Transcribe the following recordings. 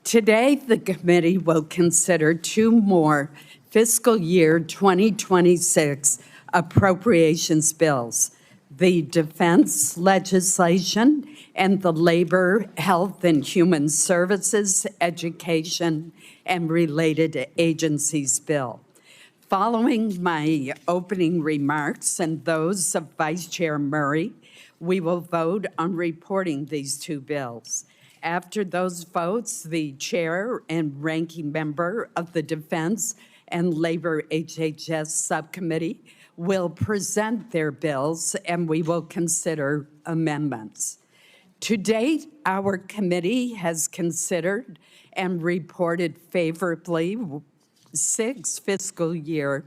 Today, the committee will consider two more fiscal year 2026 appropriations bills, the defense legislation and the Labor, Health and Human Services, Education, and Related Agencies bill. Following my opening remarks and those of Vice Chair Murray, we will vote on reporting these two bills. After those votes, the chair and ranking member of the Defense and Labor HHS Subcommittee will present their bills and we will consider amendments. To date, our committee has considered and reported favorably 6 fiscal year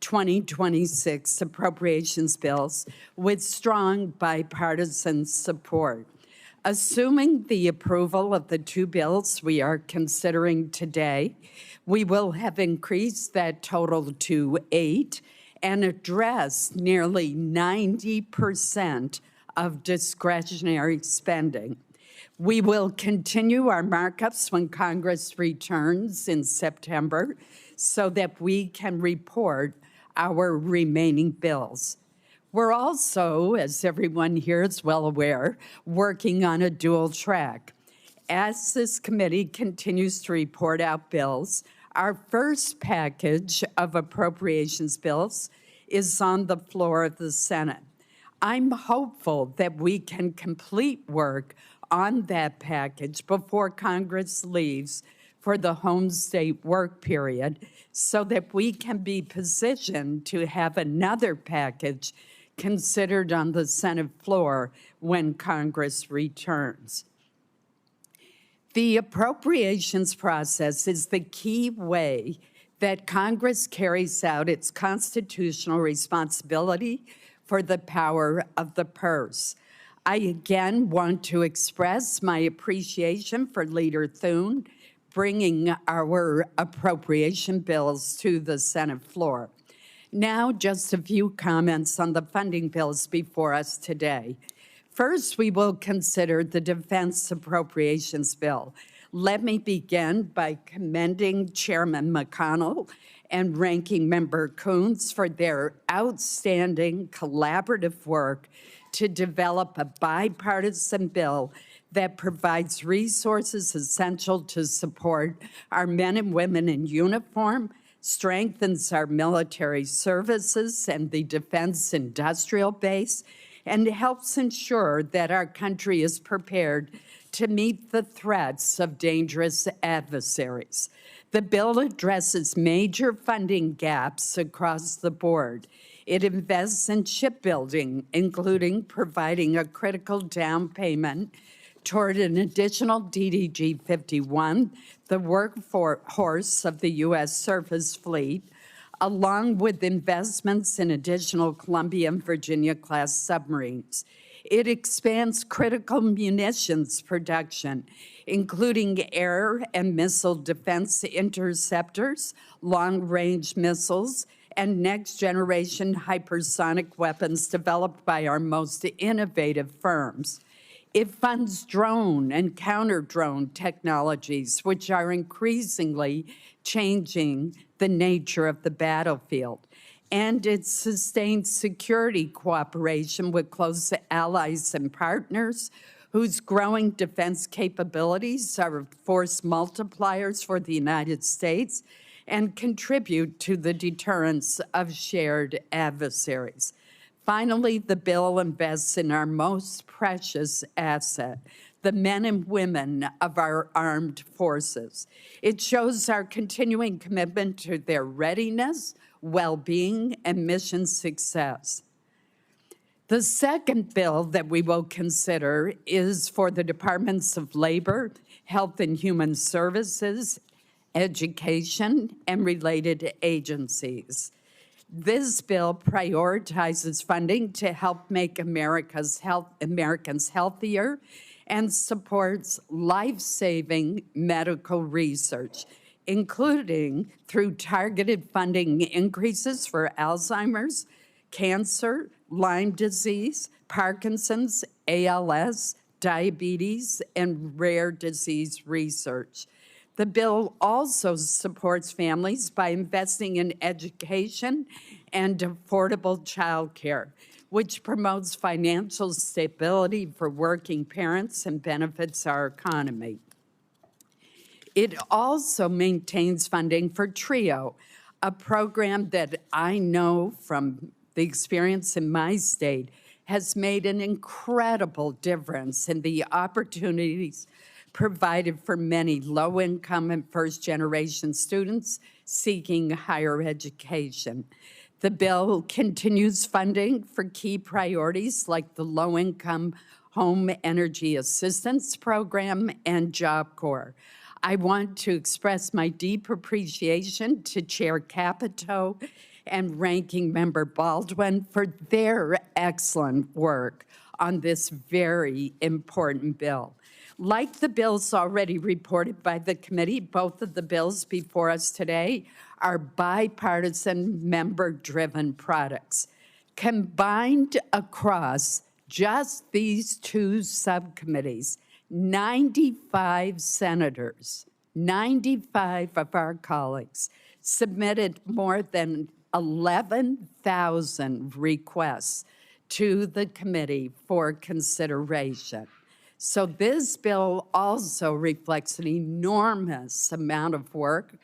2026 appropriations bills with strong bipartisan support. Assuming the approval of the two bills we are considering today, we will have increased that total to 8 and addressed nearly 90% of discretionary spending. We will continue our markups when Congress returns in September so that we can report our remaining bills. We're also, as everyone here is well aware, working on a dual track. As this committee continues to report out bills, our first package of appropriations bills is on the floor of the Senate. I'm hopeful that we can complete work on that package before Congress leaves for the home state work period so that we can be positioned to have another package considered on the Senate floor when Congress returns. The appropriations process is the key way that Congress carries out its constitutional responsibility for the power of the purse. I again want to express my appreciation for Leader Thune bringing our appropriation bills to the Senate floor. Now, just a few comments on the funding bills before us today. First, we will consider the Defense Appropriations Bill. Let me begin by commending Chairman McConnell and Ranking Member Coons for their outstanding collaborative work to develop a bipartisan bill that provides resources essential to support our men and women in uniform, strengthens our military services and the defense industrial base, and helps ensure that our country is prepared to meet the threats of dangerous adversaries. The bill addresses major funding gaps across the board. It invests in shipbuilding, including providing a critical down payment toward an additional DDG-51, the workhorse of the U.S. surface fleet, along with investments in additional Columbia and Virginia-class submarines. It expands critical munitions production, including air and missile defense interceptors, long-range missiles, and next-generation hypersonic weapons developed by our most innovative firms. It funds drone and counter-drone technologies, which are increasingly changing the nature of the battlefield. And it sustains security cooperation with close allies and partners whose growing defense capabilities are force multipliers for the United States and contribute to the deterrence of shared adversaries. Finally, the bill invests in our most precious asset, the men and women of our armed forces. It shows our continuing commitment to their readiness, well-being, and mission success. The second bill that we will consider is for the Departments of Labor, Health and Human Services, Education, and Related Agencies. This bill prioritizes funding to help make Americans healthier and supports life-saving medical research, including through targeted funding increases for Alzheimer's, cancer, Lyme disease, Parkinson's, ALS, diabetes, and rare disease research. The bill also supports families by investing in education and affordable childcare, which promotes financial stability for working parents and benefits our economy. It also maintains funding for TRIO, a program that I know from the experience in my state has made an incredible difference in the opportunities provided for many low-income and first-generation students seeking higher education. The bill continues funding for key priorities like the Low-Income Home Energy Assistance Program and Job Corps. I want to express my deep appreciation to Chair Capito and Ranking Member Baldwin for their excellent work on this very important bill. Like the bills already reported by the committee, both of the bills before us today are bipartisan, member-driven products. Combined across just these two subcommittees, 95 senators, 95 of our colleagues submitted more than 11,000 requests to the committee for consideration. So this bill also reflects an enormous amount of work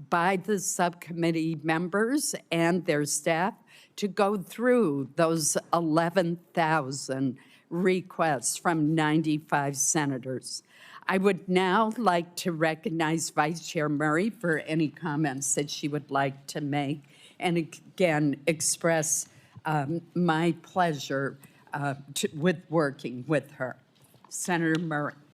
by the subcommittee members and their staff to go through those 11,000 requests from 95 senators. I would now like to recognize Vice Chair Murray for any comments that she would like to make, and again, express my pleasure with working with her. Senator Murray.